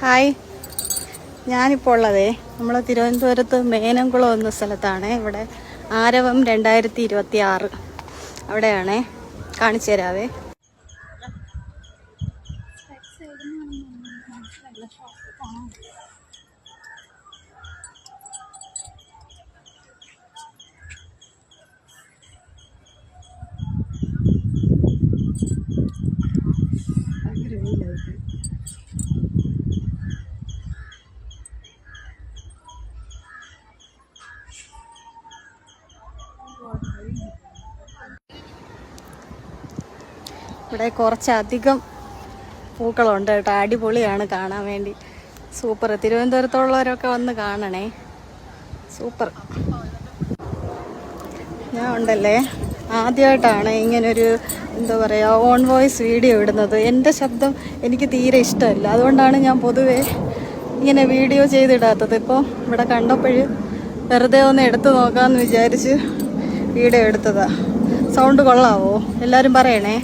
Hi, ഞാനിപ്പോൾ ഉള്ളതേ നമ്മൾ തിരുവനന്തപുരത്ത് മേനംകുളം എന്ന സ്ഥലത്താണ്. ഇവിടെ ആരവം 2026 അവിടെയാണേ. കാണിച്ചു തരാവേ. ഇവിടെ കുറച്ചധികം പൂക്കളുണ്ട് കേട്ടോ. അടിപൊളിയാണ് കാണാൻ വേണ്ടി. സൂപ്പർ. തിരുവനന്തപുരത്തുള്ളവരൊക്കെ വന്ന് കാണണേ. സൂപ്പർ. ഞാൻ ഉണ്ടല്ലേ ആദ്യമായിട്ടാണ് ഇങ്ങനൊരു എന്താ പറയുക ഓൺ വോയിസ് വീഡിയോ ഇടുന്നത്. എൻ്റെ ശബ്ദം എനിക്ക് തീരെ ഇഷ്ടമല്ല. അതുകൊണ്ടാണ് ഞാൻ പൊതുവേ ഇങ്ങനെ വീഡിയോ ചെയ്തിടാത്തത്. ഇപ്പോൾ ഇവിടെ കണ്ടപ്പോൾ വെറുതെ ഒന്ന് എടുത്തു നോക്കാമെന്ന് വിചാരിച്ച് വീഡിയോ എടുത്തതാണ്. സൗണ്ട് കൊള്ളാവോ? എല്ലാവരും പറയണേ.